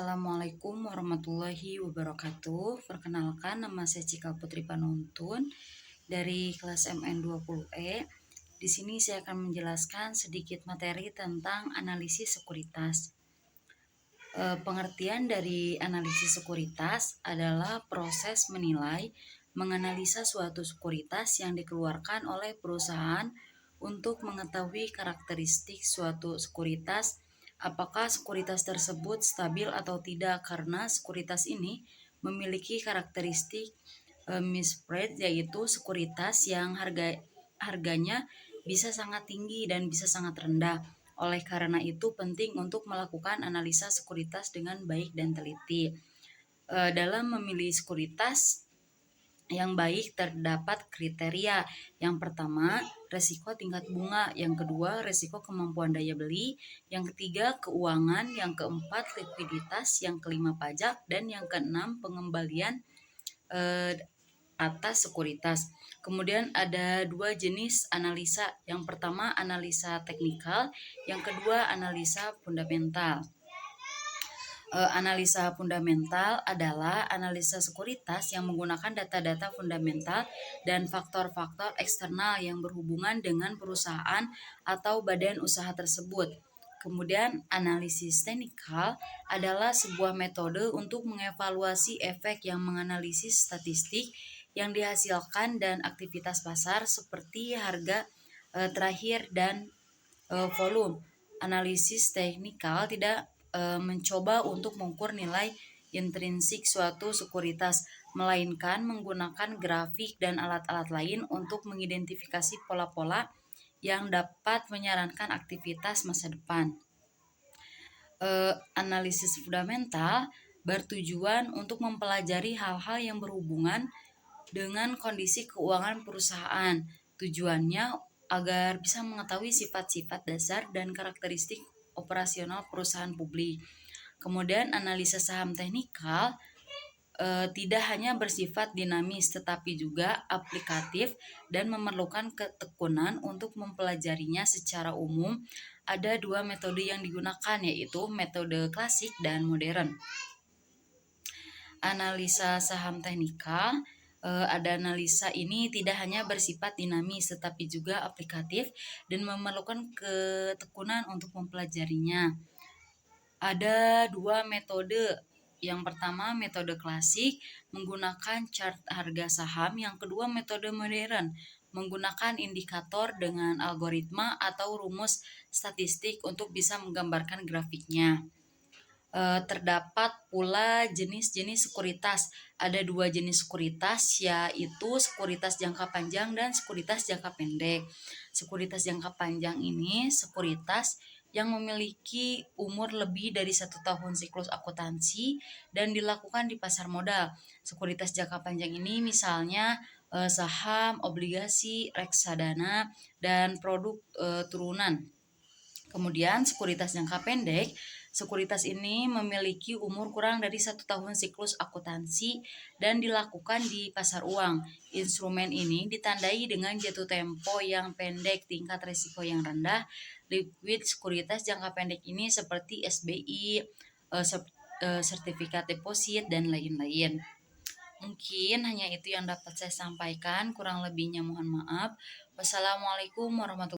Assalamualaikum warahmatullahi wabarakatuh. Perkenalkan, nama saya Cika Putri Panuntun dari kelas MN20E. Di sini saya akan menjelaskan sedikit materi tentang analisis sekuritas. Pengertian dari analisis sekuritas adalah proses menilai, menganalisa suatu sekuritas yang dikeluarkan oleh perusahaan untuk mengetahui karakteristik suatu sekuritas, apakah sekuritas tersebut stabil atau tidak, karena sekuritas ini memiliki karakteristik mispriced, yaitu sekuritas yang harganya bisa sangat tinggi dan bisa sangat rendah. Oleh karena itu penting untuk melakukan analisa sekuritas dengan baik dan teliti. Dalam memilih sekuritas yang baik terdapat kriteria. Yang pertama, resiko tingkat bunga. Yang kedua, resiko kemampuan daya beli. Yang ketiga, keuangan. Yang keempat, likuiditas. Yang kelima, pajak. Dan yang keenam, pengembalian atas sekuritas. Kemudian ada dua jenis analisa. Yang pertama, analisa teknikal. Yang kedua, analisa fundamental. Analisa fundamental adalah analisa sekuritas yang menggunakan data-data fundamental dan faktor-faktor eksternal yang berhubungan dengan perusahaan atau badan usaha tersebut. Kemudian analisis teknikal adalah sebuah metode untuk mengevaluasi efek yang menganalisis statistik yang dihasilkan dan aktivitas pasar seperti harga terakhir dan volume. Analisis teknikal tidak mencoba untuk mengukur nilai intrinsik suatu sekuritas, melainkan menggunakan grafik dan alat-alat lain untuk mengidentifikasi pola-pola yang dapat menyarankan aktivitas masa depan. Analisis fundamental bertujuan untuk mempelajari hal-hal yang berhubungan dengan kondisi keuangan perusahaan. Tujuannya agar bisa mengetahui sifat-sifat dasar dan karakteristik operasional perusahaan publik. Kemudian analisa saham teknikal tidak hanya bersifat dinamis tetapi juga aplikatif dan memerlukan ketekunan untuk mempelajarinya secara umum. Ada dua metode yang digunakan, yaitu metode klasik dan modern. Analisa saham teknikal, ada analisa ini tidak hanya bersifat dinamis tetapi juga aplikatif dan memerlukan ketekunan untuk mempelajarinya. Ada dua metode. Yang pertama metode klasik menggunakan chart harga saham, yang kedua metode modern menggunakan indikator dengan algoritma atau rumus statistik untuk bisa menggambarkan grafiknya. Terdapat pula jenis-jenis sekuritas. Ada dua jenis sekuritas, yaitu sekuritas jangka panjang dan sekuritas jangka pendek. Sekuritas jangka panjang ini sekuritas yang memiliki umur lebih dari 1 tahun siklus akuntansi dan dilakukan di pasar modal. Sekuritas jangka panjang ini misalnya saham, obligasi, reksadana, dan produk turunan. Kemudian sekuritas jangka pendek, sekuritas ini memiliki umur kurang dari 1 tahun siklus akuntansi dan dilakukan di pasar uang. Instrumen ini ditandai dengan jatuh tempo yang pendek, tingkat risiko yang rendah. Liquid sekuritas jangka pendek ini seperti SBI, sertifikat deposit, dan lain-lain. Mungkin hanya itu yang dapat saya sampaikan, kurang lebihnya mohon maaf. Wassalamualaikum warahmatullahi wabarakatuh.